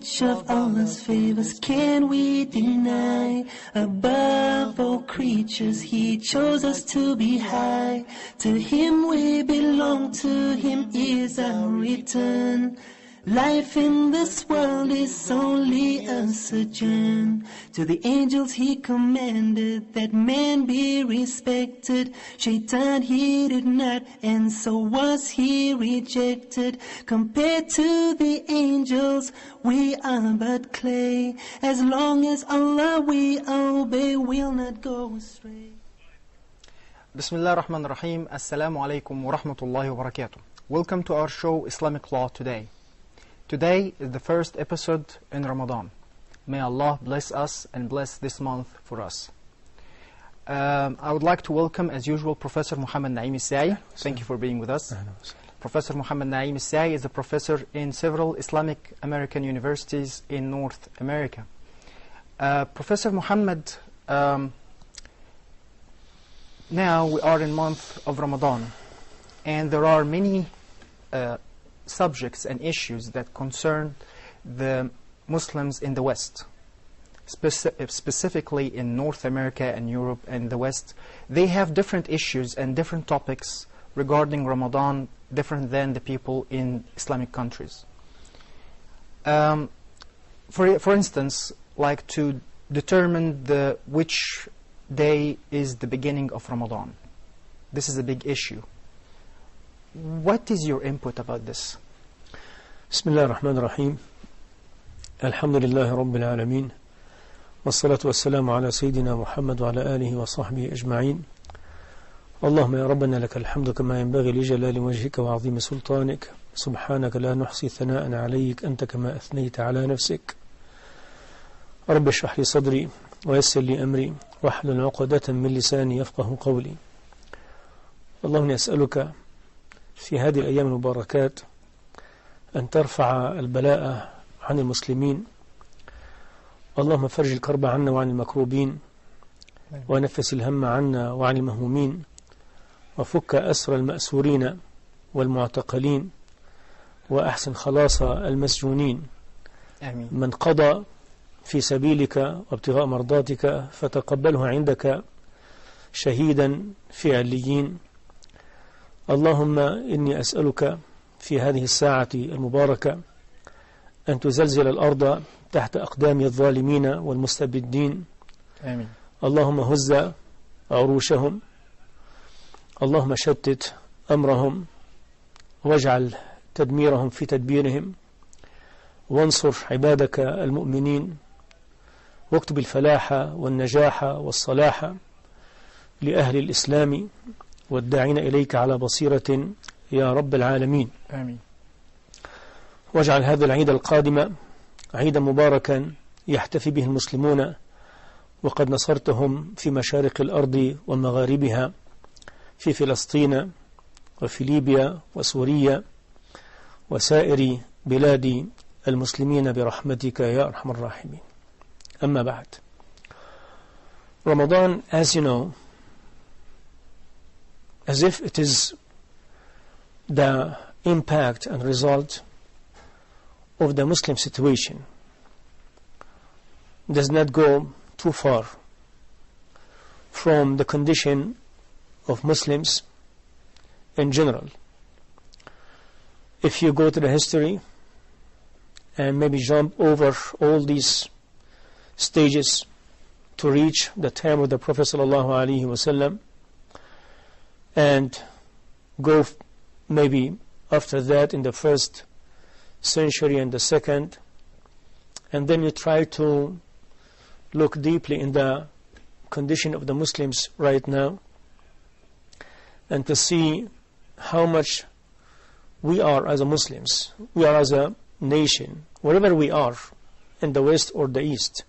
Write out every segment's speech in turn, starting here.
which of Allah's favors can we deny? Above all creatures He chose us to be high. To Him we belong, to Him is our return. Life in this world is only a sojourn. To the angels He commanded that man be respected. Shaitan he did not, and so was he rejected. Compared to the angels, we are but clay. As long as Allah we obey, we'll not go astray. Bismillah ar-Rahman ar-Rahim. Assalamu alaikum wa rahmatullahi wa barakatuh. Welcome to our show Islamic Law Today. Today is the first episode in Ramadan. May Allah bless us and bless this month for us. I would like to welcome, as usual, Professor Muhammad Naem Asaee. Thank you for being with us. Professor Muhammad Naem Asaee is a professor in several Islamic American universities in North America. Professor Muhammad, now we are in month of Ramadan, and there are many subjects and issues that concern the Muslims in the West, specifically in North America and Europe and the West. They have different issues and different topics regarding Ramadan, different than the people in Islamic countries. For instance, like to determine which day is the beginning of Ramadan. This is a big issue. What is your input about this? Bismillah ar-Rahman ar-Rahim. Alhamdulillahi Rabbil Alameen. Wassalatu wassalamu ala Sayyidina Muhammad wa ala alihi wa sahbihi ajma'in. Allahumma ya Rabbana laka alhamdu kama yanbaghi li jalali wajhika wa azimi sultanik. Subhanaka la nuhsi thana'an alayk anta kama athnayta ala nafsik. Rabbi shrah li sadri wa yassir li amri wa hlul 'uqdatan min lisani yafqahu qawli. Allahumma as'aluka في هذه الأيام المباركات أن ترفع البلاء عن المسلمين. اللهم فرج الكرب عنا وعن المكروبين، ونفس الهم عنا وعن المهمومين، وفك أسر المأسورين والمعتقلين، وأحسن خلاص المسجونين. آمين. من قضى في سبيلك وابتغاء مرضاتك فتقبله عندك شهيدا في عليين. اللهم إني أسألك في هذه الساعة المباركة أن تزلزل الأرض تحت أقدام الظالمين والمستبدين. آمين. اللهم هز عروشهم، اللهم شتت أمرهم، واجعل تدميرهم في تدبيرهم، وانصر عبادك المؤمنين، واكتب الفلاح والنجاح والصلاح لأهل الإسلام والداعين إليك على بصيرة يا رب العالمين. آمين. واجعل هذا العيد القادم عيدا مباركا يحتفي به المسلمون، وقد نصرتهم في مشارق الأرض ومغاربها، في فلسطين وفي ليبيا وسوريا وسائر بلاد المسلمين برحمتك يا أرحم الراحمين. أما بعد. Ramadan, as you know, as if it is the impact and result of the Muslim situation, does not go too far from the condition of Muslims in general. If you go to the history and maybe jump over all these stages to reach the time of the Prophet ﷺ, and go maybe after that in the first century and the second, and then you try to look deeply in the condition of the Muslims right now, and to see how much we are as a Muslims, we are as a nation, wherever we are, in the West or the East,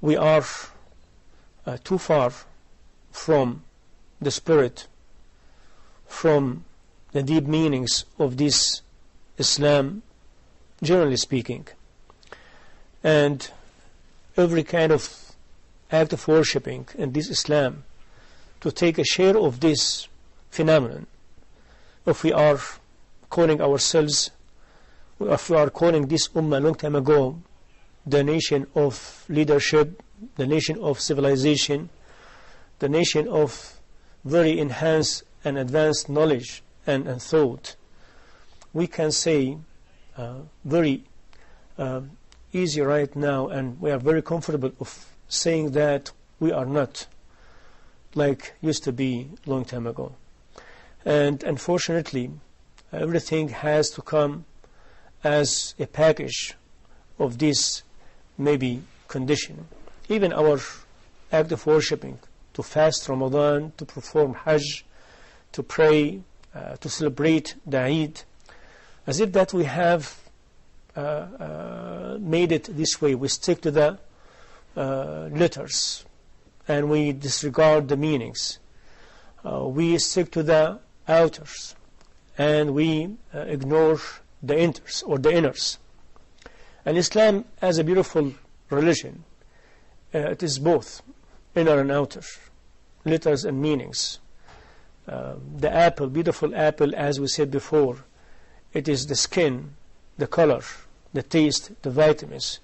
we are too far from the spirit, from the deep meanings of this Islam, generally speaking. And every kind of act of worshipping in this Islam, to take a share of this phenomenon, if we are calling ourselves if we are calling this ummah a long time ago the nation of leadership, the nation of civilization, the nation of very enhanced and advanced knowledge and thought, we can say very easy right now, and we are very comfortable of saying that we are not like used to be long time ago. And unfortunately, everything has to come as a package of this maybe condition. Even our act of worshipping, to fast Ramadan, to perform Hajj, to pray, to celebrate the Eid, as if that we have made it this way. We stick to the letters and we disregard the meanings. We stick to the outers and we ignore the inters or the inners. And Islam, as a beautiful religion, it is both inner and outer, letters and meanings. The apple, beautiful apple, as we said before, it is the skin, the color, the taste, the vitamins,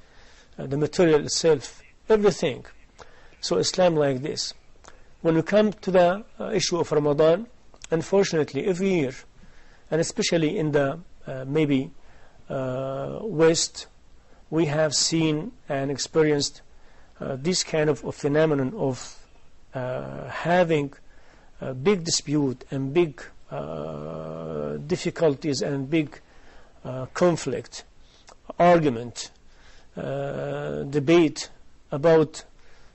the material itself, everything. So Islam like this. When we come to the issue of Ramadan, unfortunately every year, and especially in the maybe West, we have seen and experienced this kind of phenomenon of having a big dispute and big difficulties and big conflict, argument, debate about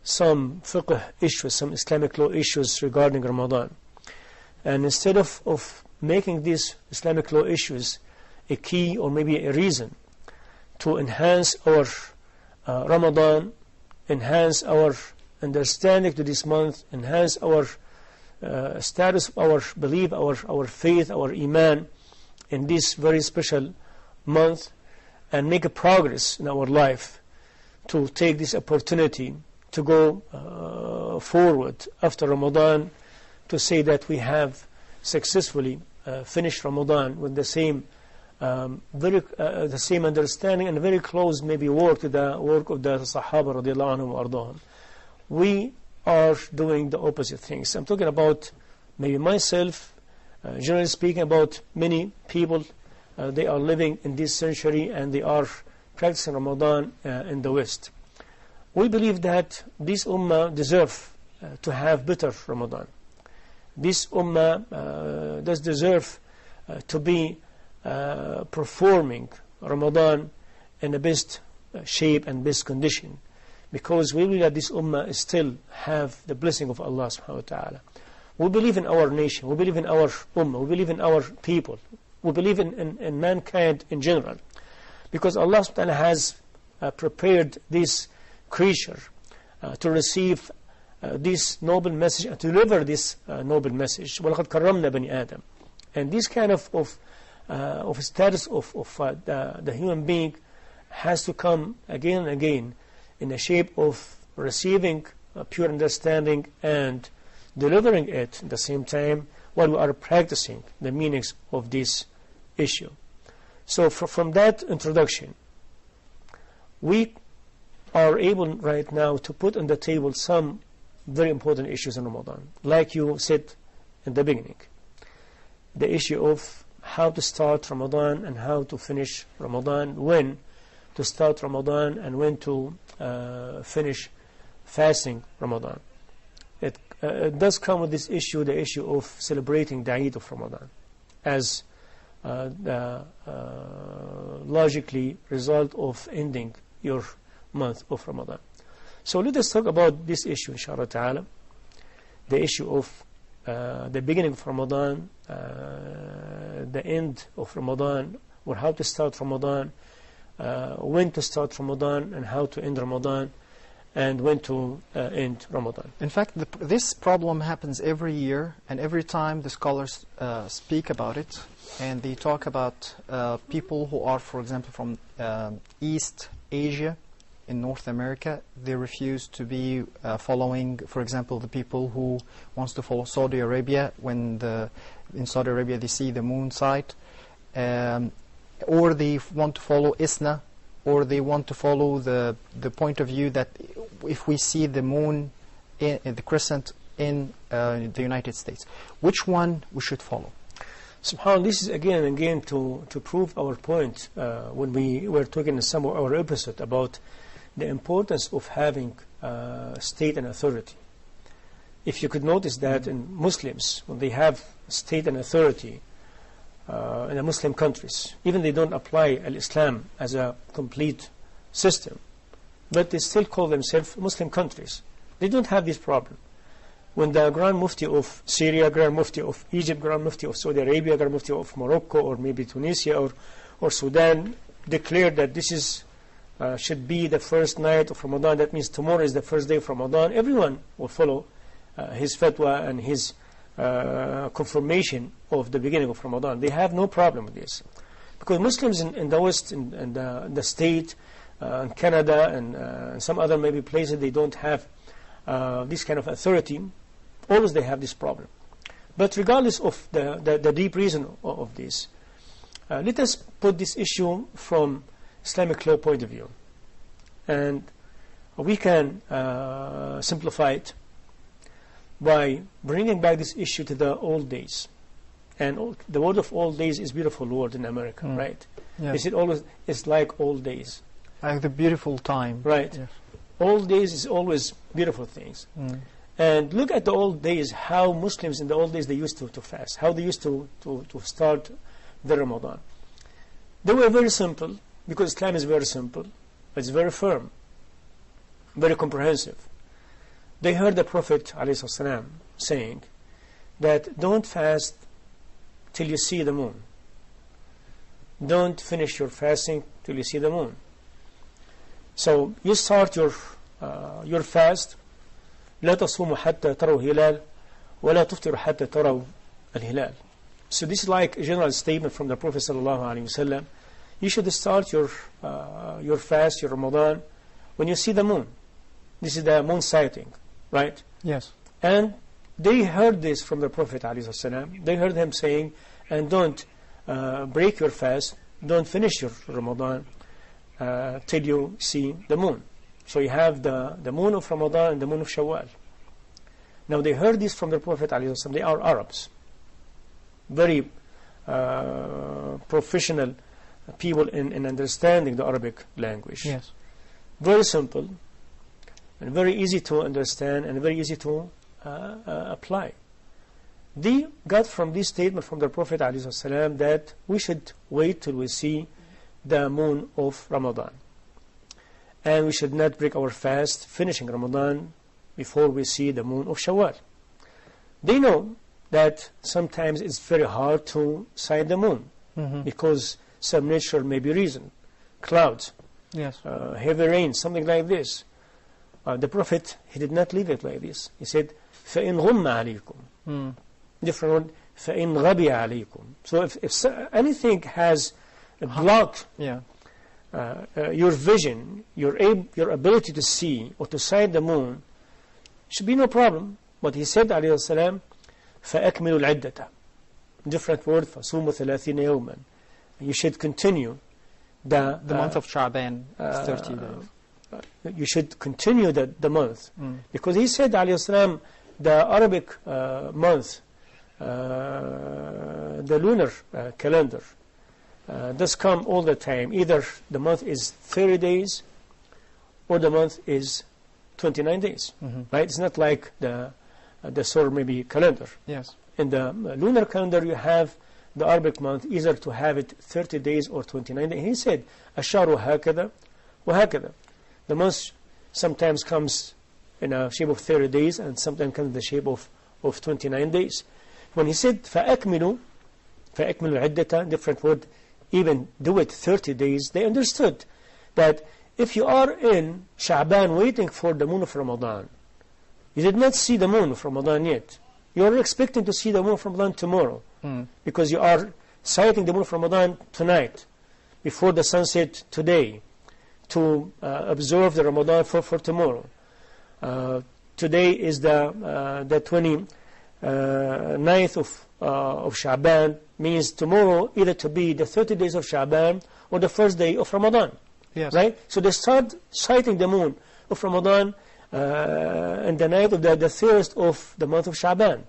some fiqh issues, some Islamic law issues regarding Ramadan. And instead of making these Islamic law issues a key or maybe a reason to enhance our Ramadan, enhance our understanding to this month, enhance our status, our belief, our faith, our iman in this very special month, and make a progress in our life, to take this opportunity to go forward after Ramadan, to say that we have successfully finished Ramadan with the same the same understanding and very close maybe work to the work of the Sahaba radiallahu anhum wa ardahum. We are doing the opposite things. I'm talking about maybe myself, generally speaking, about many people. They are living in this century and they are practicing Ramadan in the West. We believe that this ummah deserve to have better Ramadan. This ummah does deserve to be performing Ramadan in the best shape and best condition, because we believe that this ummah still have the blessing of Allah subhanahu wa ta'ala. We believe in our nation, we believe in our ummah, we believe in our people, we believe in mankind in general, because Allah subhanahu wa ta'ala has prepared this creature to receive this noble message and to deliver this noble message. وَلَقَدْ كَرَّمْنَا بَنِي آدَمَ. And this kind of status of the human being has to come again and again in the shape of receiving a pure understanding and delivering it at the same time while we are practicing the meanings of this issue. So from that introduction, we are able right now to put on the table some very important issues in Ramadan. Like you said in the beginning, the issue of how to start Ramadan and how to finish Ramadan, when to start Ramadan and when to finish fasting Ramadan. It does come with this issue, the issue of celebrating the Eid of Ramadan as the logically result of ending your month of Ramadan. So let us talk about this issue, inshallah ta'ala, the issue of the beginning of Ramadan, the end of Ramadan, or how to start Ramadan, when to start Ramadan, and how to end Ramadan, and when to end Ramadan. In fact, this problem happens every year, and every time the scholars speak about it, and they talk about people who are, for example, from East Asia, in North America, they refuse to be following, for example, the people who wants to follow Saudi Arabia. When in Saudi Arabia they see the moon sight, or they want to follow ISNA, or they want to follow the point of view that if we see the moon, the crescent in the United States, which one we should follow? SubhanAllah, this is again and again to prove our point when we were talking in some of our episode about the importance of having state and authority. If you could notice that in Muslims, when they have state and authority in the Muslim countries, even they don't apply al-Islam as a complete system, but they still call themselves Muslim countries. They don't have this problem. When the Grand Mufti of Syria, Grand Mufti of Egypt, Grand Mufti of Saudi Arabia, Grand Mufti of Morocco, or maybe Tunisia or Sudan declared that this is should be the first night of Ramadan, that means tomorrow is the first day of Ramadan, everyone will follow his fatwa and his confirmation of the beginning of Ramadan. They have no problem with this. Because Muslims in the West, in the state, in Canada, and some other maybe places, they don't have this kind of authority. Always they have this problem. But regardless of the deep reason of this, let us put this issue from Islamic law point of view. And we can simplify it by bringing back this issue to the old days. And the word of old days is beautiful word in America, right? Yes. Is it always, it's like old days. Like the beautiful time. Right. Yes. Old days is always beautiful things. And look at the old days, how Muslims in the old days they used to fast, how they used to start the Ramadan. They were very simple, because Islam is very simple, but it's very firm, very comprehensive. They heard the Prophet ﷺ saying that don't fast till you see the moon. Don't finish your fasting till you see the moon. So you start your fast. لا تصوموا حتى تروا الهلال ولا تفطروا حتى تروا الهلال. So this is like a general statement from the Prophet ﷺ. You should start your fast, your Ramadan, when you see the moon. This is the moon sighting, right? Yes. And they heard this from the Prophet ﷺ. They heard him saying, and don't break your fast, don't finish your Ramadan till you see the moon. So you have the moon of Ramadan and the moon of Shawwal. Now they heard this from the Prophet ﷺ. They are Arabs, very professional people in understanding the Arabic language. Yes. Very simple and very easy to understand and very easy to apply. They got from this statement from the Prophet ﷺ that we should wait till we see the moon of Ramadan. And we should not break our fast finishing Ramadan before we see the moon of Shawwal. They know that sometimes it's very hard to sight the moon because some natural maybe reason, clouds, yes, heavy rain, something like this. The Prophet, he did not leave it like this. He said, فَإِنْ غُمَّ عَلَيْكُمْ. Different word, فَإِنْ غَبِيَ عَلَيْكُمْ. So if anything has blocked your vision, your ability to see or to sight the moon, should be no problem. But he said, alayhi salam, فَأَكْمِلُوا الْعِدَّةَ. Different word, فَصُومُوا ثَلَاثِينَ يَوْمًا. You should continue the month of Sha'ban, 30 days. You should continue the month. Because he said, alayhi salam, the Arabic month, the lunar calendar, does come all the time. Either the month is 30 days or the month is 29 days. Right? It's not like the solar maybe calendar. Yes. In the lunar calendar you have the Arabic month either to have it 30 days or 29 days. He said, الشهر هكذا وهكذا. The month sometimes comes in a shape of 30 days and sometimes comes in the shape of 29 days. When he said فَأَكْمِلُوا الْعِدَّةَ, different word, even do it 30 days, they understood that if you are in Sha'ban waiting for the moon of Ramadan, you did not see the moon of Ramadan yet. You are expecting to see the moon of Ramadan tomorrow because you are sighting the moon of Ramadan tonight before the sunset today to observe the Ramadan for tomorrow. Today is the 29th of Sha'ban means tomorrow either to be the 30 days of Sha'ban or the first day of Ramadan. Yes. Right? So they start sighting the moon of Ramadan and the night of the first of the month of Sha'ban.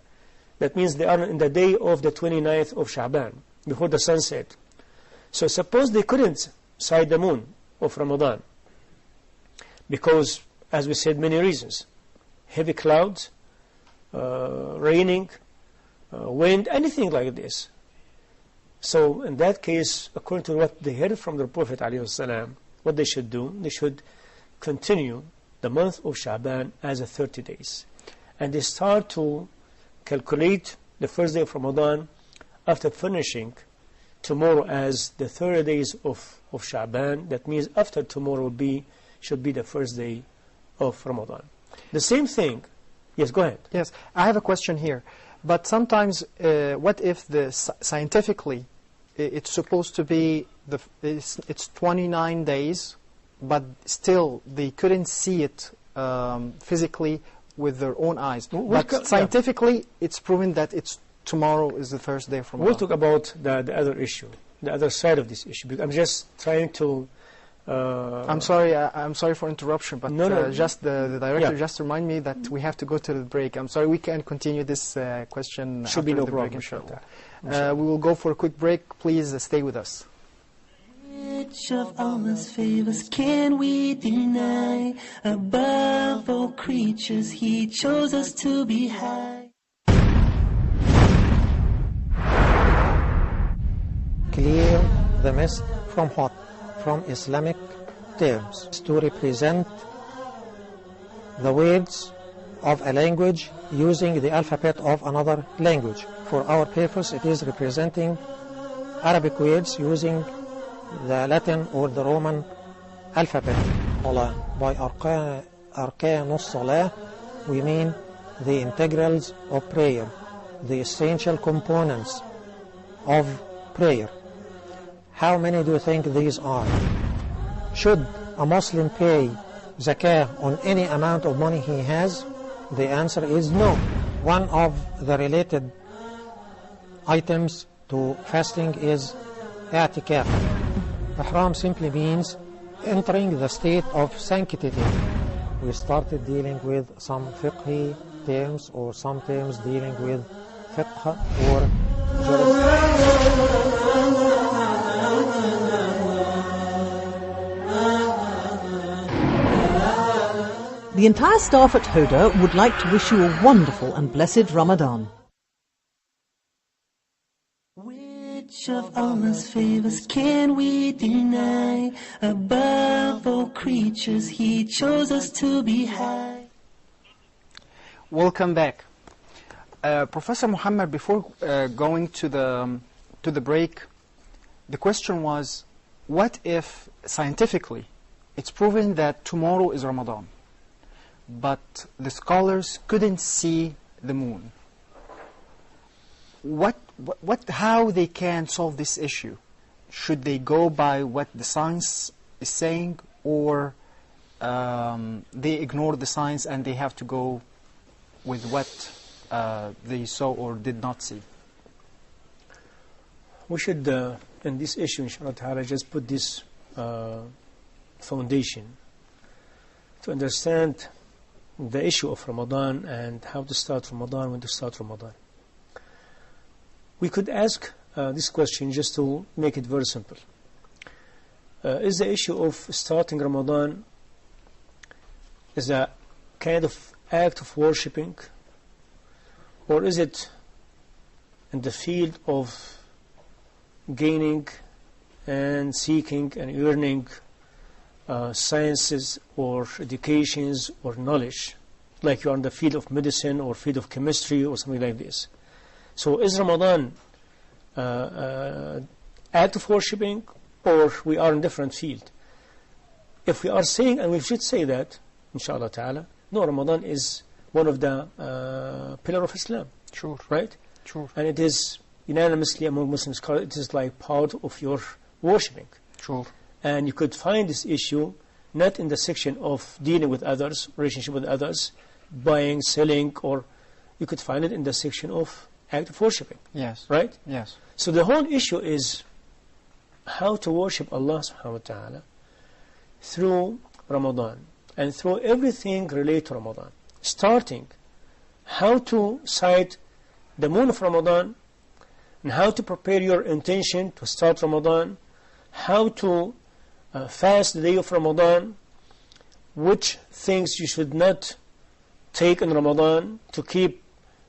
That means they are in the day of the 29th of Sha'ban, before the sunset. So suppose they couldn't sight the moon of Ramadan, because, as we said, many reasons. Heavy clouds, raining, wind, anything like this. So in that case, according to what they heard from the Prophet ﷺ, what they should do, they should continue the month of Sha'ban as a 30 days. And they start to calculate the first day of Ramadan after finishing tomorrow as the 30 days of Sha'ban. That means after tomorrow should be the first day of Ramadan. The same thing. Yes, go ahead. Yes, I have a question here. But sometimes, what if scientifically it's supposed to be it's 29 days, but still they couldn't see it physically with their own eyes. But scientifically, it's proven that tomorrow is the first day from. We'll talk about the other issue, the other side of this issue. Because I'm just trying to. I'm sorry for interruption, but just the director just remind me that we have to go to the break. I'm sorry, we can't continue this question. Should be no problem. Break, inshallah. We will go for a quick break. Please stay with us. Which of Allah's favors can we deny? Above all creatures, He chose us to be high. Clear the mist from hot, from Islamic terms, to represent the words of a language using the alphabet of another language. For our purpose, it is representing Arabic words using the Latin or the Roman alphabet. By arkan salah, we mean the integrals of prayer, the essential components of prayer. How many do you think these are? Should a Muslim pay zakah on any amount of money he has? The answer is no. One of the related items to fasting is i'tikaf. Ihram simply means entering the state of sanctity. We started dealing with some fiqhi terms or some terms dealing with fiqh or jurisprudence. The entire staff at Huda would like to wish you a wonderful and blessed Ramadan. Which of Allah's favors can we deny? Above all creatures, He chose us to be high. Welcome back. Professor Muhammad, before going to the break, the question was, what if scientifically it's proven that tomorrow is Ramadan, but the scholars couldn't see the moon? How they can solve this issue? Should they go by what the science is saying, or they ignore the science and they have to go with what they saw or did not see? We should, in this issue, inshallah ta'ala, just put this foundation to understand the issue of Ramadan and how to start Ramadan, when to start Ramadan. We could ask this question just to make it very simple. Is the issue of starting Ramadan is a kind of act of worshipping, or is it in the field of gaining and seeking and earning sciences or educations or knowledge, like you are in the field of medicine or field of chemistry or something like this? So is Ramadan act of worshipping, or we are in different field? If we are saying, and we should say that, inshallah ta'ala, no, Ramadan is one of the pillar of Islam. Sure. Right? Sure. And it is unanimously among Muslim scholars, it is like part of your worshipping. Sure. And you could find this issue not in the section of dealing with others, relationship with others, buying, selling, or you could find it in the section of act of worshipping. Yes. Right? Yes. So the whole issue is how to worship Allah subhanahu wa ta'ala through Ramadan and through everything related to Ramadan. Starting how to sight the moon of Ramadan and how to prepare your intention to start Ramadan, how to fast the day of Ramadan, which things you should not take in Ramadan to keep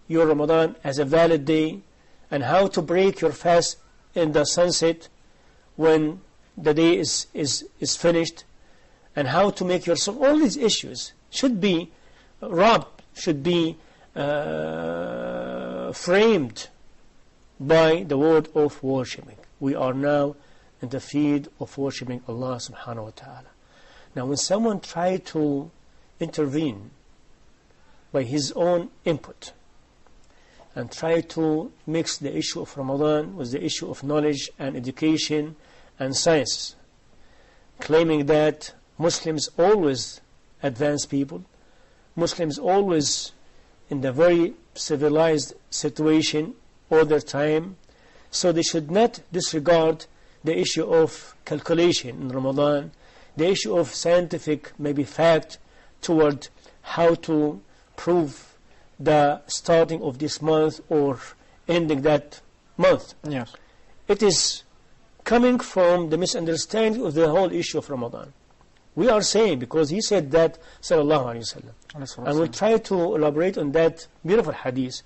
your Ramadan as a valid day, and how to break your fast in the sunset when the day is finished, and how to make yourself. All these issues should be wrapped, should be framed by the word of worshipping. We are now in the field of worshipping Allah subhanahu wa ta'ala. Now when someone tries to intervene by his own input and try to mix the issue of Ramadan with the issue of knowledge and education and science, claiming that Muslims always advance people, Muslims always in the very civilized situation all their time, so they should not disregard the issue of calculation in Ramadan, the issue of scientific maybe fact toward how to prove the starting of this month or ending that month. Yes. It is coming from the misunderstanding of the whole issue of Ramadan. We are saying, because he said that, sallallahu alayhi wa sallam, and we'll try to elaborate on that beautiful hadith.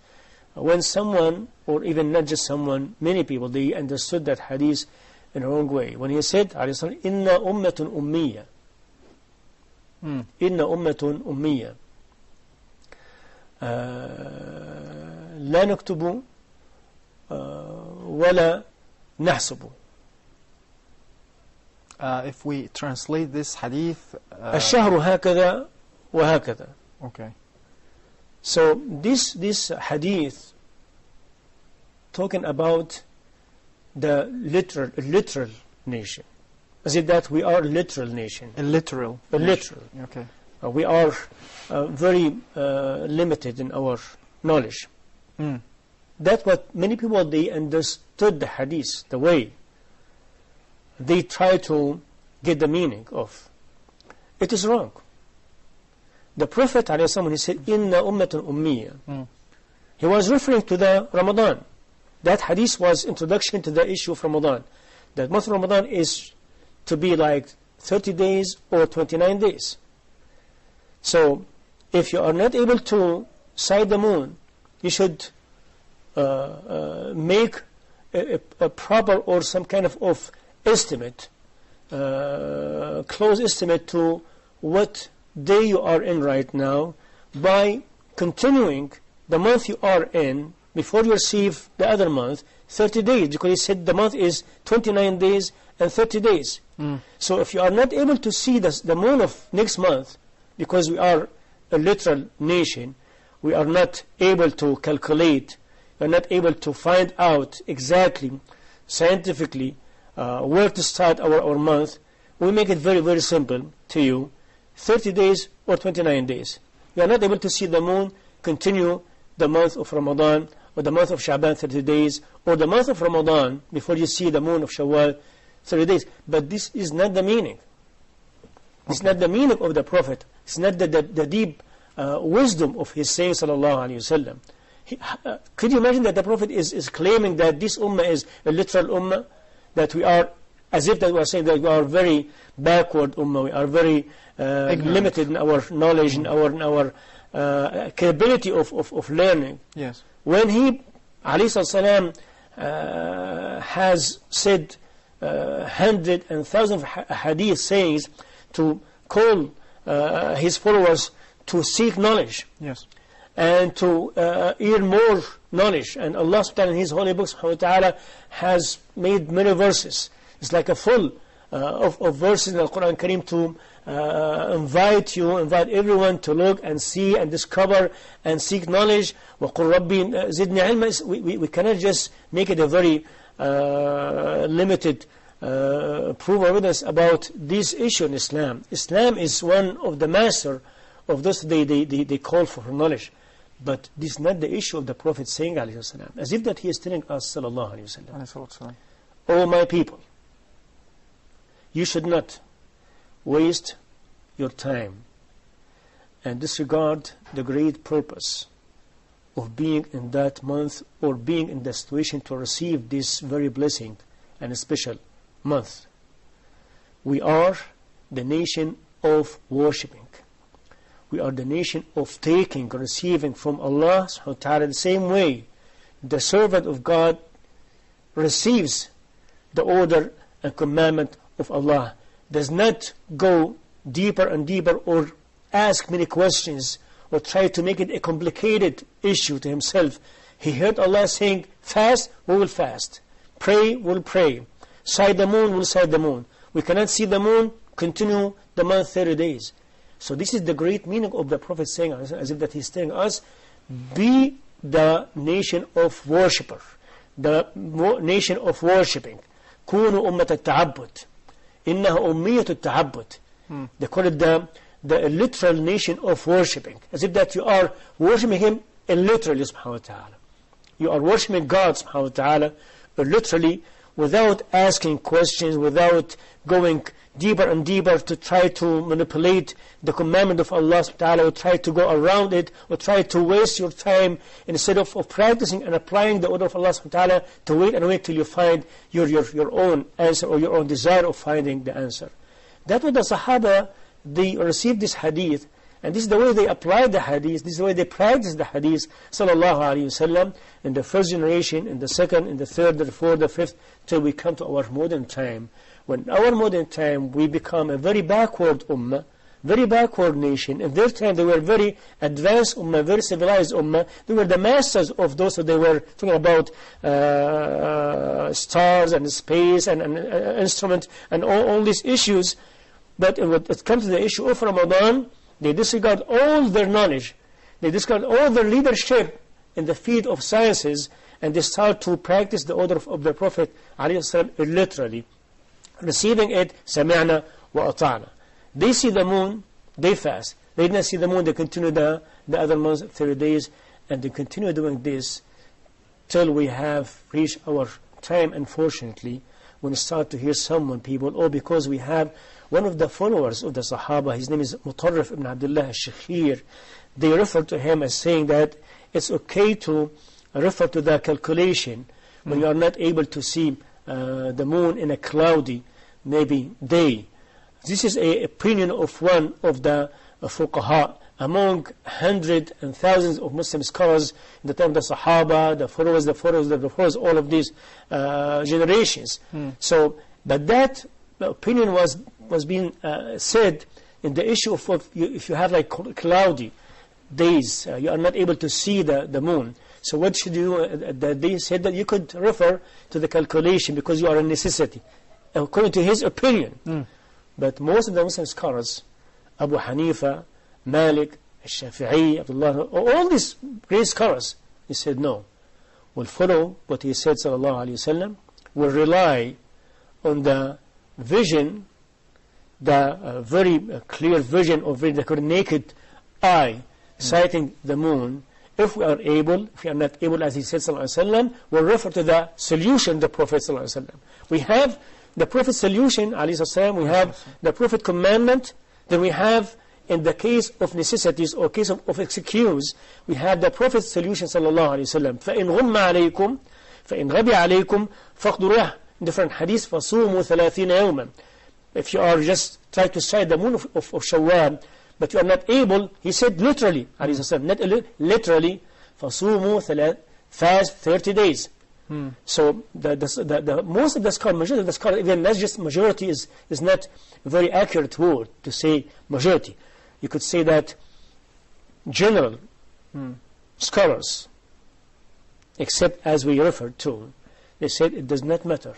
When someone, or even not just someone, many people, they understood that hadith in the wrong way. When he said, alayhi sallam, inna ummatun ummiya, inna ummatun ummiya, لا نكتب ولا نحسب. If we translate this hadith, الشهر هكذا وهكذا. Okay. So this hadith talking about the literal nation. Is it that we are a literal nation? A literal. Literal. Okay. We are very limited in our knowledge. That's what many people, they understood the hadith, the way they try to get the meaning of. It is wrong. The Prophet ﷺ, when he said, Inna ummatun ummiya, he was referring to the Ramadan. That hadith was introduction to the issue of Ramadan. That month of Ramadan is to be like 30 days or 29 days. So, if you are not able to sight the moon, you should make a proper or some kind of estimate, close estimate to what day you are in right now by continuing the month you are in before you receive the other month, 30 days, because he said the month is 29 days and 30 days. So if you are not able to see the moon of next month, because we are a literal nation, we are not able to calculate, we are not able to find out exactly, scientifically, where to start our month. We make it very, very simple to you, 30 days or 29 days. You are not able to see the moon, continue the month of Ramadan, or the month of Sha'ban 30 days, or the month of Ramadan before you see the moon of Shawwal 30 days. But this is not the meaning. It's not the meaning of the Prophet. It's not the deep wisdom of his saying, sallallahu alayhi wa sallam. Could you imagine that the Prophet is claiming that this ummah is a literal ummah? That we are, as if that we are saying that we are very backward ummah, we are very limited in our knowledge, in our capability of learning. Yes. When he, alayhi salam, has said hundreds and thousands of hadith sayings to call his followers to seek knowledge. Yes. And to earn more knowledge. And Allah subhanahu wa ta'ala in His holy book subhanahu wa ta'ala has made many verses. It's like a full of verses in the Qur'an Kareem to invite everyone to look and see and discover and seek knowledge. وَقُلْ رَبِّي زِدْنِي عِلْمًا. We cannot just make it a very limited proof or evidence about this issue in Islam. Islam is one of the master of this. They call for knowledge. But this is not the issue of the Prophet saying alayhi wasallam, as if that he is telling us sallallahu alayhi wasallam, O my people, you should not waste your time and disregard the great purpose of being in that month or being in the situation to receive this very blessing and a special month. We are the nation of worshipping. We are the nation of taking, receiving from Allah subhanahu wa ta'ala the same way the servant of God receives the order and commandment of Allah. Does not go deeper and deeper or ask many questions or try to make it a complicated issue to himself. He heard Allah saying, fast, we will fast. Pray, we will pray. Sight the moon, we will sight the moon. We cannot see the moon, continue the month 30 days. So this is the great meaning of the Prophet saying, as if that he's telling us, be the nation of worshipper, the nation of worshipping. كونوا أمة التعبد إنها أمية التعبد. They call it the literal nation of worshipping, as if that you are worshipping Him literally subhanahu wa ta'ala. You are worshipping God subhanahu wa ta'ala literally, without asking questions, without going deeper and deeper to try to manipulate the commandment of Allah subhanahu wa ta'ala, or try to go around it, or try to waste your time instead of practicing and applying the order of Allah subhanahu wa ta'ala, to wait and wait till you find your own answer or your own desire of finding the answer. That was the Sahaba, they received this hadith, and this is the way they applied the hadith, this is the way they practiced the hadith sallallahu alayhi wasallam, in the first generation, in the second, in the third, the fourth, the fifth, till we come to our modern time. When our modern time, we become a very backward ummah, very backward nation. In their time, they were very advanced ummah, very civilized ummah. They were the masters of those that they were talking about stars and space and instruments and all these issues. But when it comes to the issue of Ramadan, they disregard all their knowledge. They disregard all their leadership in the field of sciences, and they start to practice the order of the Prophet ﷺ literally, receiving it, سمعنا وأطعنا. They see the moon, they fast. They did not see the moon, they continue the other months, 30 days, and they continue doing this till we have reached our time, unfortunately, when we start to hear people, because we have one of the followers of the Sahaba, his name is Mutarrif ibn Abdullah al-Shakhir, they refer to him as saying that it's okay to refer to the calculation when you are not able to see the moon in a cloudy, maybe day. This is an opinion of one of the fuqaha among hundreds and thousands of Muslim scholars in the time of the Sahaba, the followers, all of these generations. So, but that opinion was being said in the issue of if you have like cloudy days, you are not able to see the moon. So what should you do? They said that you could refer to the calculation because you are a necessity, according to his opinion. But most of the Muslim scholars, Abu Hanifa, Malik, Shafi'i, Abdullah, all these great scholars, he said no. We'll follow what he said sallallahu alayhi wasallam. We'll rely on the vision, the very clear vision of the naked eye, sighting the moon. If we are able, if we are not able, as he said sallallahu alayhi wasallam, we'll refer to the solution, the Prophet sallallahu alayhi wasallam. We have the Prophet's solution, alayhi wasallam, we have the Prophet commandment, then we have, in the case of necessities or case of excuse, we have the Prophet's solution sallallahu alayhi wasallam. فَإِنْ غُمَّ عَلَيْكُمْ فَإِنْ غَبِيَ عَلَيْكُمْ فَاقْدُرُوا لَهُ. Different hadith, فَصُومُوا ثَلَاثِينَ يَوْمًا. If you are just trying to sight the moon of Shawwal, but you are not able, he said literally, alayhi wasallam, not literally, فَصُومُوا fast 30 days. So the most of the scholars, majority of the scholars, even not just majority is not a very accurate word to say majority. You could say that general scholars, except as we referred to, they said it does not matter.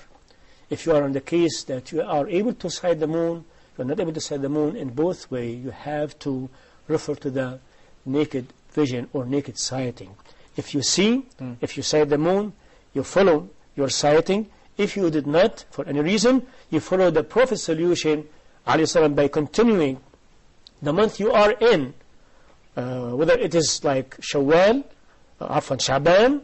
If you are in the case that you are able to sight the moon, you are not able to sight the moon, in both ways you have to refer to the naked vision or naked sighting. If you see, if you sight the moon, you follow your sighting. If you did not, for any reason, you follow the Prophet's solution, alayhi salam, by continuing the month you are in whether it is like Shawwal, Sha'ban,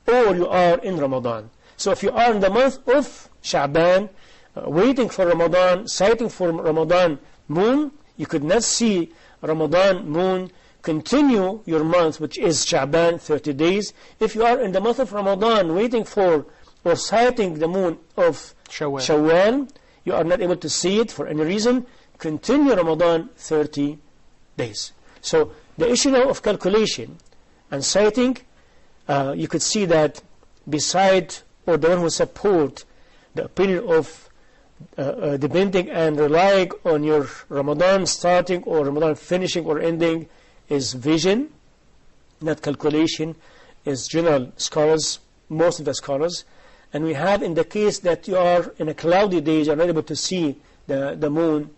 or you are in Ramadan. So if you are in the month of Sha'ban, waiting for Ramadan, sighting for Ramadan moon, you could not see Ramadan moon, continue your month, which is Sha'ban, 30 days. If you are in the month of Ramadan, waiting for or sighting the moon of Shawwal, you are not able to see it for any reason, continue Ramadan 30 days. So the issue now of calculation and sighting, you could see that beside, or the one who support the opinion of depending and relying on your Ramadan starting or Ramadan finishing or ending is vision, not calculation, is general scholars, most of the scholars. And we have in the case that you are in a cloudy day, you are not able to see the moon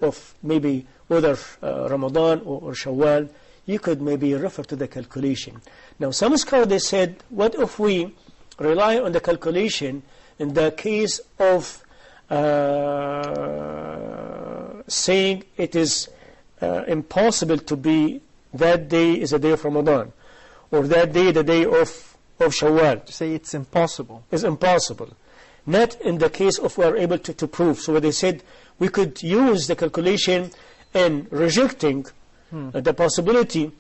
of maybe whether Ramadan or Shawwal, you could maybe refer to the calculation. Now some scholars, they said, what if we rely on the calculation in the case of saying it is impossible to be that day is a day of Ramadan, or that day the day of Shawwal. To say it's impossible. It's impossible. Not in the case of we are able to prove. So they said we could use the calculation in rejecting the possibility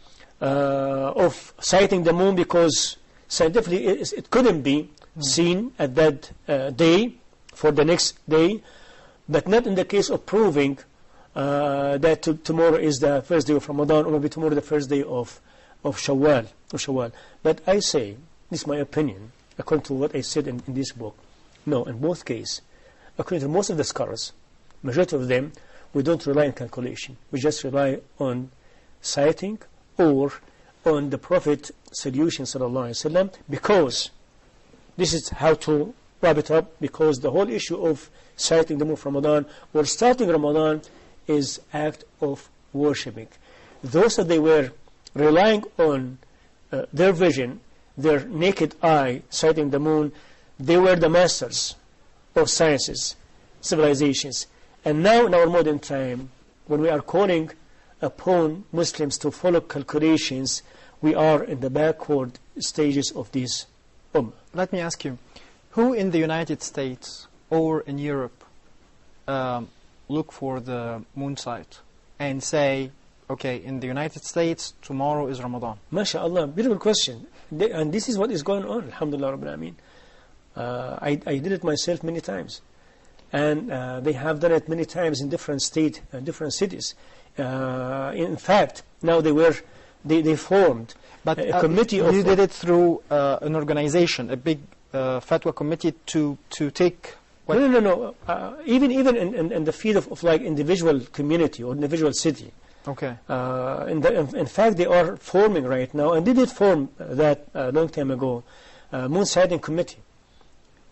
of sighting the moon, because scientifically it couldn't be seen at that day for the next day, but not in the case of proving that tomorrow is the first day of Ramadan, or maybe tomorrow the first day of Shawwal. But I say, this is my opinion, according to what I said in this book. No, in both cases, according to most of the scholars, majority of them, we don't rely on calculation. We just rely on sighting or on the Prophet solution, sallallahu alaihi wasallam, because this is how to wrap it up, because the whole issue of sighting the moon of Ramadan or starting Ramadan is act of worshipping. Those that they were relying on their vision, their naked eye, sighting the moon, they were the masters of sciences, civilizations. And now in our modern time, when we are calling upon Muslims to follow calculations, we are in the backward stages of this ummah. Let me ask you, who in the United States or in Europe look for the moon sight and say, okay, in the United States, tomorrow is Ramadan? MashaAllah, beautiful question. And this is what is going on, alhamdulillah rabbil alameen. I did it myself many times. And they have done it many times in different states and different cities. In fact, now they formed a committee of... You did it through an organization, a big fatwa committee to take... What? No. Even in the field of like individual community or individual city. Okay. In fact, they are forming right now, and they did form that a long time ago, moon sighting committee.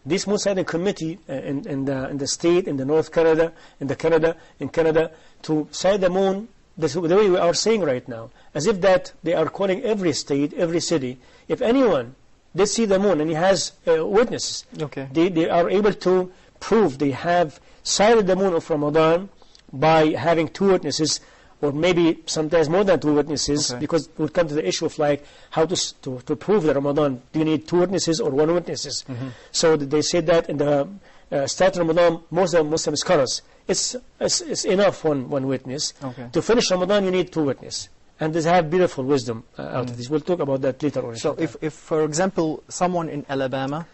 This moon sighting committee in the state, in the North Canada, in Canada, to sight the moon the way we are saying right now, as if that they are calling every state, every city. If anyone did see the moon and he has witnesses, okay, they are able to prove they have sighted the moon of Ramadan by having two witnesses, or maybe sometimes more than two witnesses, okay, because we'll come to the issue of like how to prove the Ramadan. Do you need two witnesses or one witnesses? So they say that in the start of Ramadan, most of the Muslim scholars, it's enough one witness. Okay. To finish Ramadan, you need two witnesses. And they have beautiful wisdom out of this. We'll talk about that later on. So if for example, someone in Alabama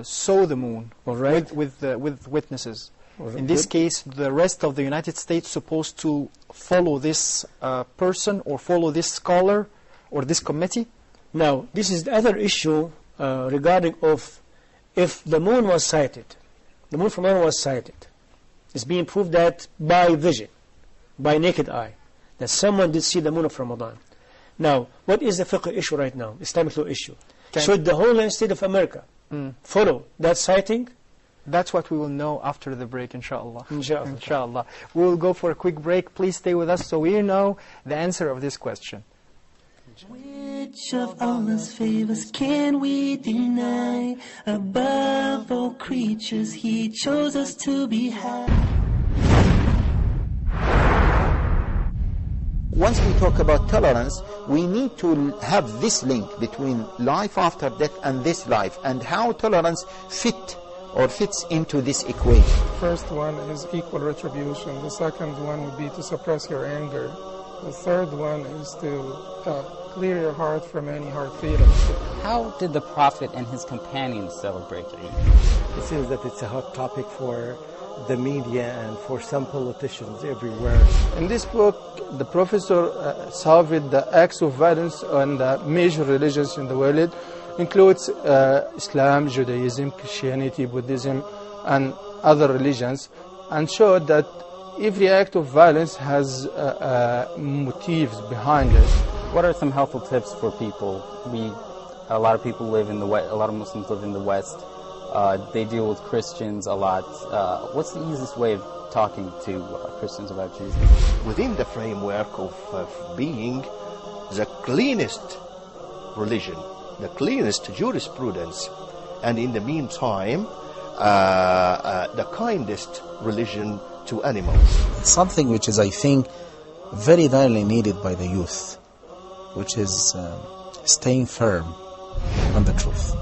saw the moon, all right, with witnesses, in this case, the rest of the United States supposed to follow this person or follow this scholar or this committee? Now, this is the other issue regarding of if the moon was sighted. The moon from Ramadan was sighted. It's being proved that by vision, by naked eye, that someone did see the moon of Ramadan. Now, what is the fiqh issue right now? Islamic law issue. Should the whole United States of America follow that sighting? That's what we will know after the break, inshallah. Inshallah. Inshallah. We will go for a quick break. Please stay with us so we know the answer of this question. Which of Allah's favors can we deny? Above all creatures, He chose us to be high. once we talk about tolerance, we need to have this link between life after death and this life, and how tolerance fits into this equation. First one is equal retribution. The second one would be to suppress your anger. The third one is to clear your heart from any hard feelings. How did the Prophet and his companions celebrate Eid? It seems that it's a hot topic for the media and for some politicians everywhere. In this book, the professor solved the acts of violence on the major religions in the world, includes Islam, Judaism, Christianity, Buddhism, and other religions, and showed that every act of violence has motives behind it. What are some helpful tips for people? A lot of people live in the West, a lot of Muslims live in the West. They deal with Christians a lot. What's the easiest way of talking to Christians about Jesus? Within the framework of being the cleanest religion, the cleanest jurisprudence, and in the meantime, the kindest religion to animals. It's something which is, I think, very direly needed by the youth, which is staying firm on the truth.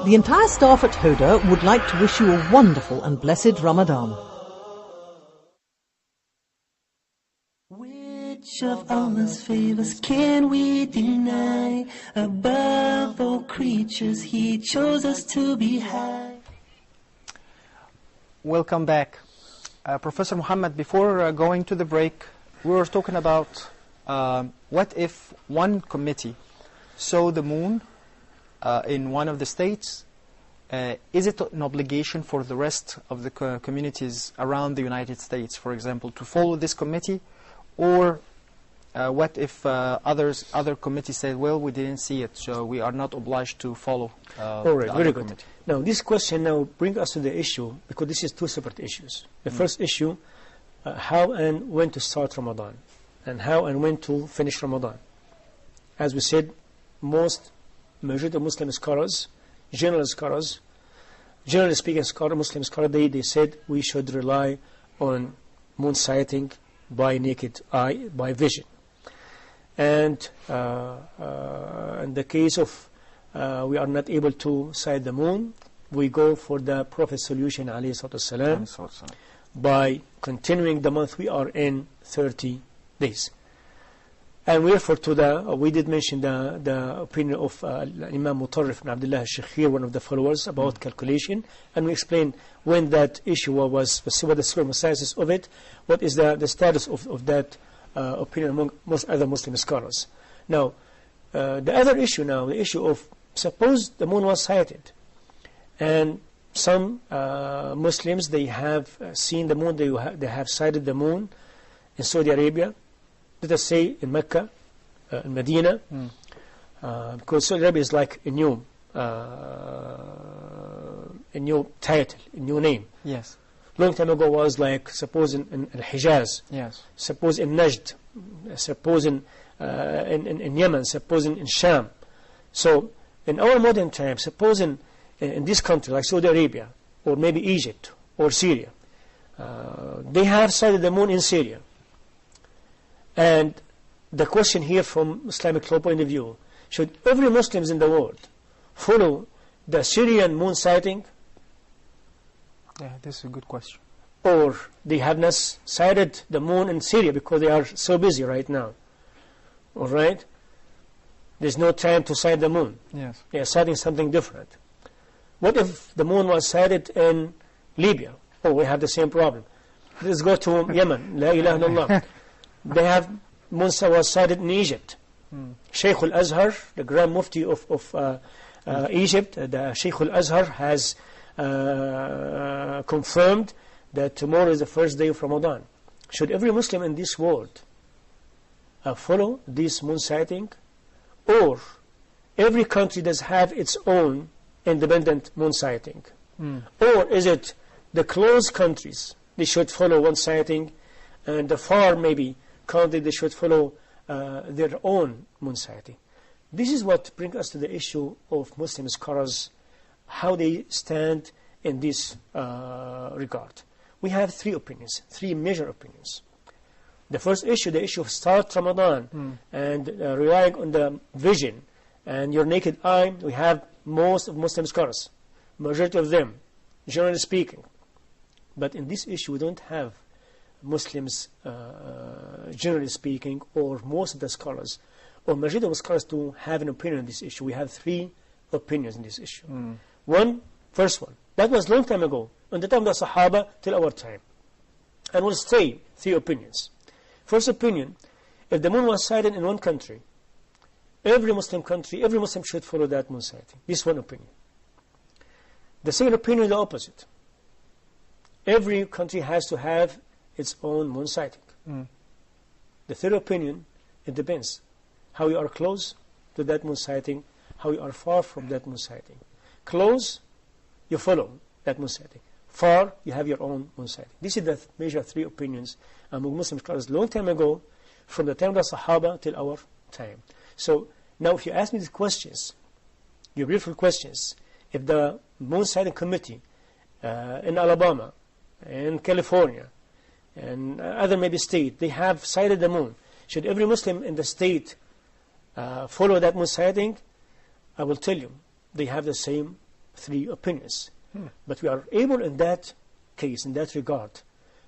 The entire staff at Huda would like to wish you a wonderful and blessed Ramadan. Which of Allah's favors can we deny? Above all creatures, He chose us to be high. Welcome back. Professor Muhammad, before going to the break, we were talking about what if one committee saw the moon in one of the states. Is it an obligation for the rest of the communities around the United States, for example, to follow this committee? Or what if other committees say, well, we didn't see it, so we are not obliged to follow All right, the very other good. committee? Now, this question now brings us to the issue, because this is two separate issues. The first issue, how and when to start Ramadan, and how and when to finish Ramadan. As we said, majority of Muslim scholars, generally speaking Muslim scholars, they said we should rely on moon sighting by naked eye, by vision. And in the case of we are not able to sight the moon, we go for the Prophet's solution, alayhi salatu wasalam, by continuing the month we are in 30 days. And we refer to we did mention the opinion of Imam Mutarrif ibn Abdullah al-Shakhir, one of the followers, about calculation, and we explained when that issue was what the circumstances of it, what is the status of that opinion among most other Muslim scholars. Now, the other issue now, the issue of, suppose the moon was sighted, and some Muslims, they have seen the moon, they have sighted the moon in Saudi Arabia, let us say in Mecca, in Medina, because Saudi Arabia is like a new title, a new name. Yes. Long time ago was like, suppose in Hijaz, Yes. suppose in Najd, suppose in Yemen, suppose in Sham. So in our modern time, suppose in this country like Saudi Arabia, or maybe Egypt, or Syria, they have sighted the moon in Syria. And the question here from Islamic law point of view, should every Muslims in the world follow the Syrian moon sighting? Yeah, this is a good question. Or they have not sighted the moon in Syria because they are so busy right now. All right? There's no time to sight the moon. Yes. They are sighting something different. What if the moon was sighted in Libya? Oh, we have the same problem. Let's go to Yemen. La ilaha illallah. They have moon was sighted in Egypt. Sheikh al-Azhar, the Grand Mufti of Egypt, the Sheikh al-Azhar has confirmed that tomorrow is the first day of Ramadan. Should every Muslim in this world follow this moon sighting, or every country does have its own independent moon sighting? Or is it the closed countries, they should follow one sighting, and the far maybe country, they should follow their own moon sighting? This is what brings us to the issue of Muslim scholars, how they stand in this regard. We have three opinions, three major opinions. The first issue, the issue of start Ramadan and relying on the vision and your naked eye, we have most of Muslim scholars, majority of them, generally speaking. But in this issue, we don't have Muslims, generally speaking, or most of the scholars, or majority of scholars to have an opinion on this issue. We have three opinions on this issue. First one, that was long time ago, on the time of the Sahaba till our time. And will stay three opinions. First opinion, if the moon was sighted in one country, every Muslim country, every Muslim should follow that moon sighting. This is one opinion. The second opinion is the opposite. Every country has to have its own moon sighting. The third opinion, it depends how you are close to that moon sighting, how you are far from that moon sighting. Close, you follow that moon sighting. Far, you have your own moon sighting. This is the major three opinions among Muslim scholars long time ago, from the time of the Sahaba till our time. So now if you ask me these questions, your beautiful questions, if the moon sighting committee in Alabama, in California, and other maybe state, they have sighted the moon, should every Muslim in the state follow that moon sighting? I will tell you, they have the same three opinions. But we are able in that case, in that regard,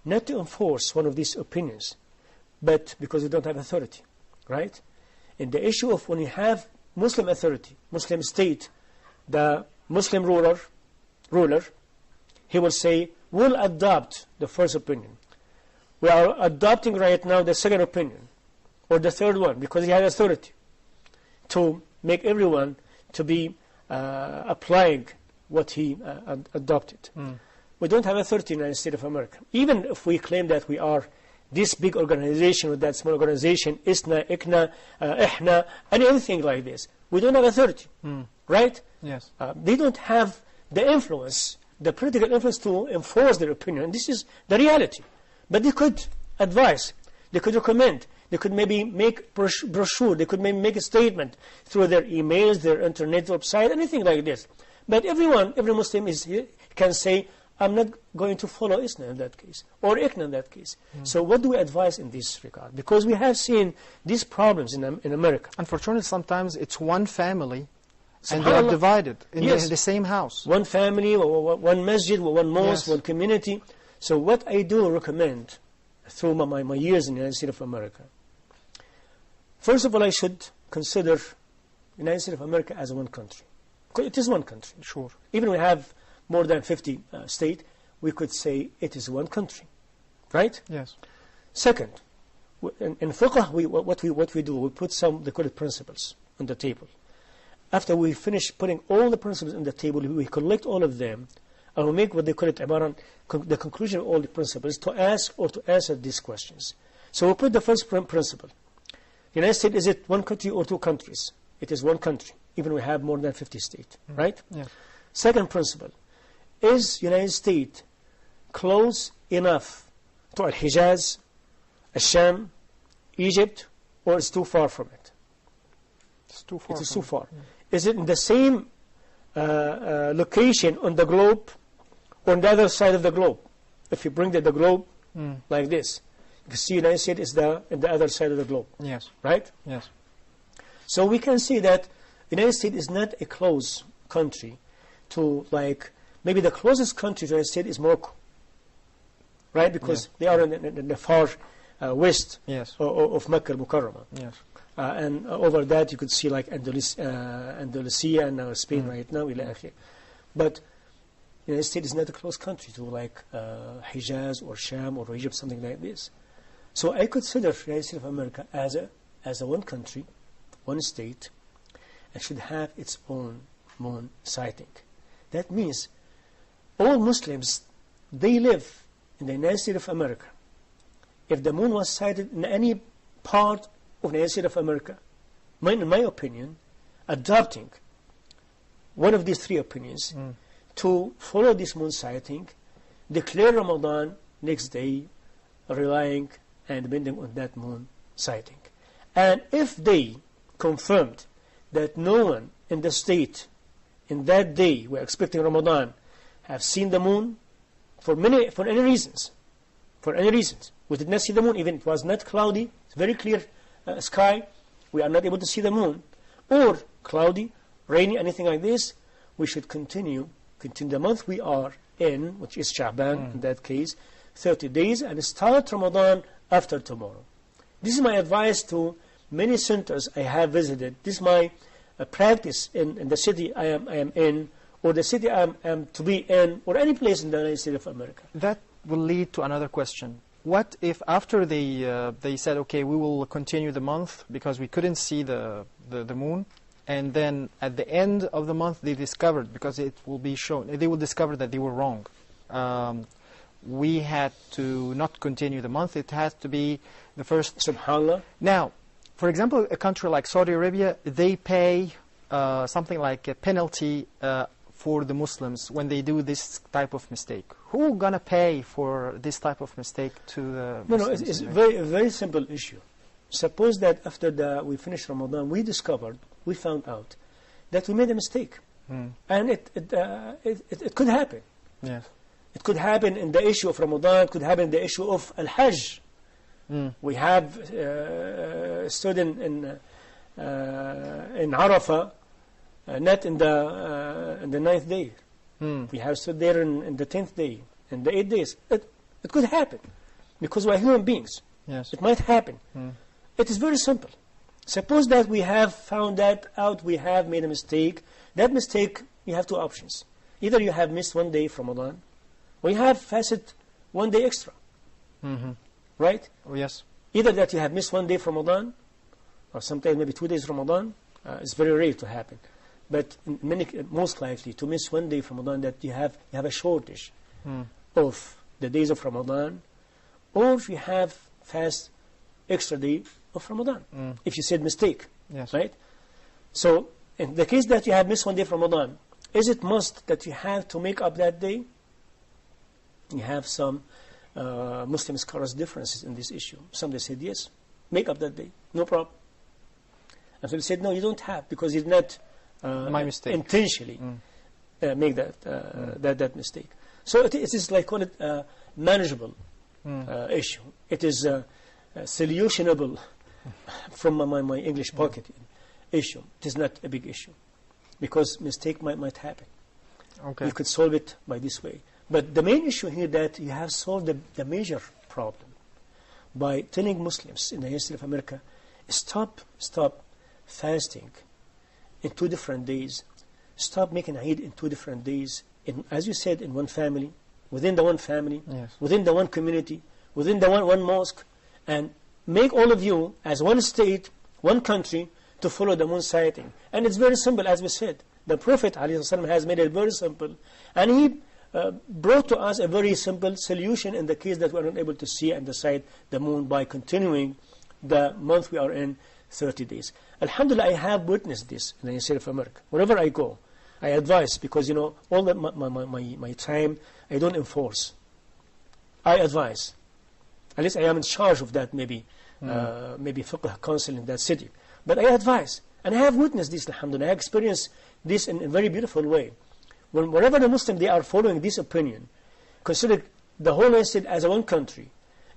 not to enforce one of these opinions, but because we don't have authority, right? In the issue of when you have Muslim authority, Muslim state, the Muslim ruler, he will say, we'll adopt the first opinion. We are adopting right now the second opinion, or the third one, because he has authority to make everyone to be applying what he adopted. We don't have authority in the United States of America. Even if we claim that we are this big organization or that small organization, ISNA, ICNA, IHNA, anything like this, we don't have authority, right? Yes. They don't have the influence, the political influence to enforce their opinion. This is the reality. But they could advise, they could recommend, they could maybe make brochure, they could maybe make a statement through their emails, their internet website, anything like this. But every Muslim can say, I'm not going to follow ISNA in that case, or ICNA in that case. So what do we advise in this regard? Because we have seen these problems in America. Unfortunately, sometimes it's one family, and they are divided in the same house. One family, or one masjid, or one mosque, one community. So what I do recommend through my years in the United States of America, first of all, I should consider the United States of America as one country. It is one country. Sure. Even we have more than 50 states, we could say it is one country. Right? Yes. Second, in fiqh, what we do, we put some, they call it principles, on the table. After we finish putting all the principles on the table, we collect all of them, and we make what they call it the conclusion of all the principles to ask or to answer these questions. So we put the first principle. United States, is it one country or two countries? It is one country, even we have more than 50 states, right? Yes. Second principle, is United States close enough to Al-Hijaz, Al-Sham, Egypt, or it's too far from it? It's too far. It is too far. Is it in the same location on the globe, or on the other side of the globe? If you bring the globe like this, you can see United States is in the other side of the globe. Yes. Right? Yes. So we can see that the United States is not a close country to, like, maybe the closest country to the United States is Morocco. Right? Because they are in the far west of Mecca al-Mukarramah. Yes. And over that you could see like Andalusia and Spain right now. But the United States is not a close country to like Hijaz or Sham or Egypt, something like this. So I consider the United States of America as a one country, one state, and should have its own moon sighting. That means all Muslims, they live in the United States of America. If the moon was sighted in any part of the United States of America, in my opinion, adopting one of these three opinions to follow this moon sighting, declare Ramadan next day, relying and depending on that moon sighting. And if they confirmed that no one in the state in that day, we're expecting Ramadan, have seen the moon for any reasons. For any reasons. We did not see the moon, even it was not cloudy, it's very clear sky, we are not able to see the moon. Or cloudy, rainy, anything like this, we should continue the month we are in, which is Sha'ban in that case, 30 days, and start Ramadan after tomorrow. This is my advice to many centers I have visited. This is my practice in the city I am in, or the city I am to be in, or any place in the United States of America. That will lead to another question. What if after they said, okay, we will continue the month because we couldn't see the moon, and then at the end of the month they discovered, because it will be shown, they will discover that they were wrong. We had to not continue the month. It has to be the first. SubhanAllah. Now, for example, a country like Saudi Arabia, they pay something like a penalty for the Muslims when they do this type of mistake. Who gonna pay for this type of mistake to the Muslims? No, it's a very simple issue. Suppose that after we finished Ramadan, we found out that we made a mistake. And it could happen. Yes. It could happen in the issue of Ramadan, it could happen in the issue of Al-Hajj. We have stood in Arafah, not in the 9th day. We have stood there in the 10th day, in the 8 days. It could happen, because we are human beings. Yes. It might happen. It is very simple. Suppose that we have found that out, we have made a mistake. That mistake, you have two options. Either you have missed 1 day from Ramadan, or you have fasted 1 day extra. Right? Oh, yes. Either that you have missed 1 day from Ramadan, or sometimes maybe 2 days from Ramadan. It's very rare to happen. But most likely to miss 1 day from Ramadan, that you have a shortage of the days of Ramadan, or you have fast extra day of Ramadan. If you said mistake, yes. Right? So in the case that you have missed 1 day from Ramadan, is it must that you have to make up that day? You have some Muslim scholars differences in this issue. Some they said yes, make up that day, no problem. And some said no, you don't have, because you did not my mistake. Intentionally make that mistake. So it is like, call it manageable issue. It is solutionable from my English pocket issue. It is not a big issue, because mistake might happen. Okay. You could solve it by this way. But the main issue here, that you have solved the major problem by telling Muslims in the United States of America, stop fasting in 2 different days. Stop making Eid in 2 different days. As you said, in one family, within the one family, yes. Within the one community, within the one mosque, and make all of you as one state, one country, to follow the moon sighting. And it's very simple, as we said. The Prophet ﷺ has made it very simple, and he brought to us a very simple solution in the case that we are not able to see and sight the moon, by continuing the month we are in 30 days. Alhamdulillah, I have witnessed this in the United States of America. Wherever I go, I advise, because all my time I don't enforce. I advise. At least I am in charge of that, maybe fiqh council in that city. But I advise, and I have witnessed this. Alhamdulillah, I experienced this in a very beautiful way. Wherever the Muslim, they are following this opinion, consider the whole United States as a one country,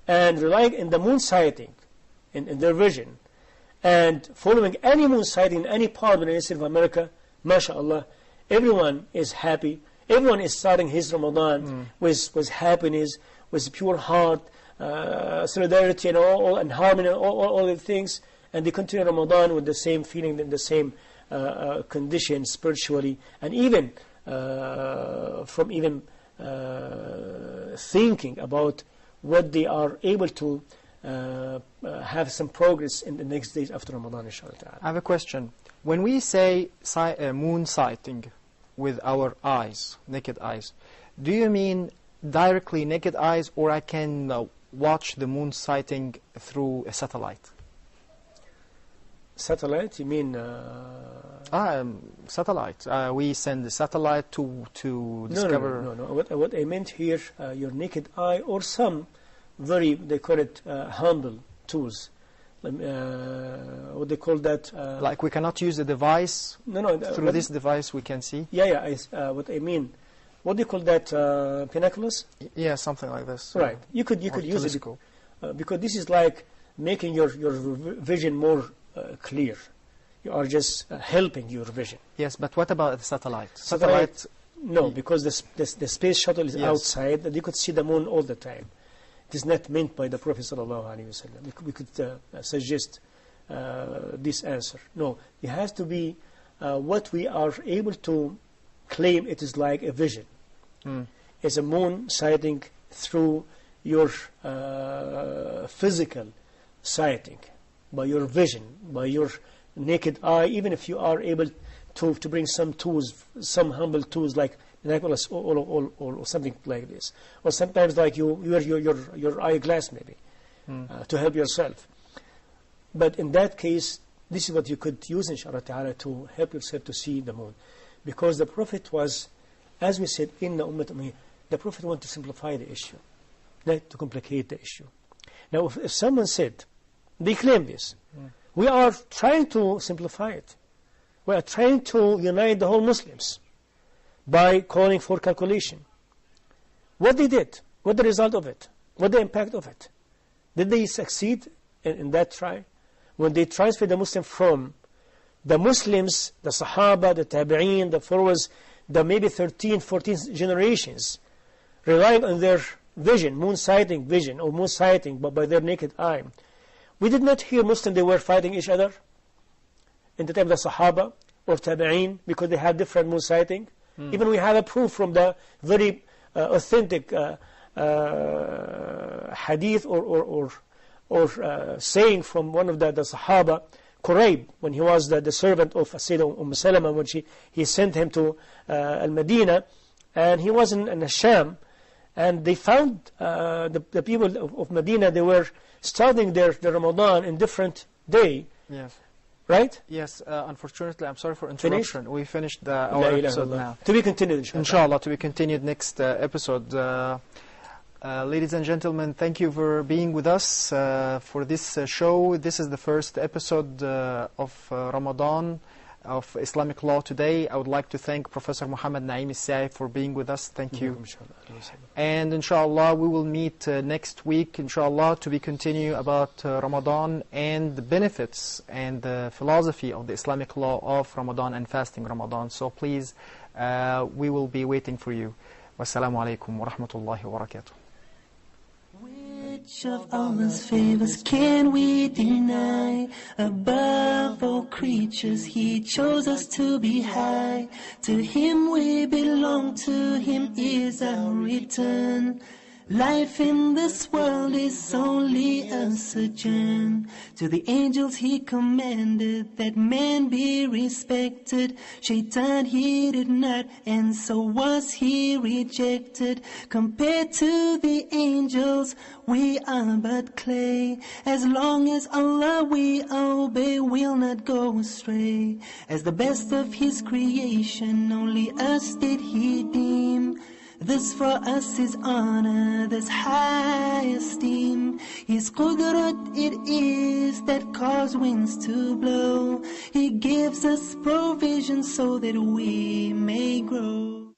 and relying in the moon sighting, in their vision, and following any moon sighting in any part of the United States of America, mashallah, everyone is happy. Everyone is starting his Ramadan with happiness, with pure heart, solidarity, and all and harmony, all the things, and they continue Ramadan with the same feeling, and the same condition spiritually, and even from thinking about what they are able to have some progress in the next days after Ramadan, inshallah. I have a question. When we say moon sighting with our eyes, naked eyes, do you mean directly naked eyes, or I can watch the moon sighting through a satellite? Satellite? You mean? Satellite. We send the satellite to discover. No. What I meant here, your naked eye, or some very, they call it humble tools, what they call that? Like we cannot use the device. No. Through this device we can see. Yeah. What I mean, what do you call that? Binoculars? Yeah, something like this. Right. You could use it because this is like making your vision more clear. You are just helping your vision. Yes, but what about the satellite? No, because the space shuttle is outside, and you could see the moon all the time. It is not meant by the Prophet ﷺ. We could suggest this answer. No, it has to be what we are able to claim it is like a vision. It's a moon sighting through your physical sighting, by your vision, by your naked eye, even if you are able to bring some tools, some humble tools like binoculars or something like this, or sometimes like you wear your eyeglass maybe to help yourself. But in that case, this is what you could use inshallah ta'ala to help yourself to see the moon, because the Prophet was, as we said, inna ummat, the Prophet wanted to simplify the issue, not to complicate the issue. Now if someone said, they claim this, we are trying to simplify it, we are trying to unite the whole Muslims by calling for calculation. What they did, what the result of it, what the impact of it? Did they succeed in that try? When they transferred the Muslim from the Muslims, the Sahaba, the Tabi'een, the followers, the maybe 13, 14 generations, relying on their vision, moon sighting vision, or moon sighting but by their naked eye. We did not hear Muslims, they were fighting each other in the time of the Sahaba or Tabi'een because they had different moon sighting. Even we have a proof from the very authentic hadith or saying from one of the Sahaba, Qurayb, when he was the servant of Sayyidah Salama, when he sent him to Al-Madinah, and he was in Sham, and they found the people of Medina, they were starting their Ramadan in different day. Yes. Right? Yes, unfortunately, I'm sorry for interruption. We finished our episode now. To be continued, inshallah. Inshallah, to be continued next episode. Ladies and gentlemen, thank you for being with us for this show. This is the first episode of Ramadan of Islamic Law Today. I would like to thank Professor Muhammad Naem Asaee for being with us. Thank you. And inshallah, we will meet next week, inshallah, to be continue about Ramadan and the benefits and the philosophy of the Islamic law of Ramadan and fasting Ramadan. So please, we will be waiting for you. Wassalamu alaikum wa rahmatullahi wa barakatuh. Which of Allah's favors can we deny? Above all creatures He chose us to be high. To Him we belong, to Him is our return. Life in this world is only a sojourn. To the angels He commanded that man be respected. Shaitan he did not, and so was he rejected. Compared to the angels, we are but clay. As long as Allah we obey, we'll not go astray. As the best of His creation, only us did He deem. This for us is honor, this high esteem. His qudrat it is that cause winds to blow. He gives us provision so that we may grow.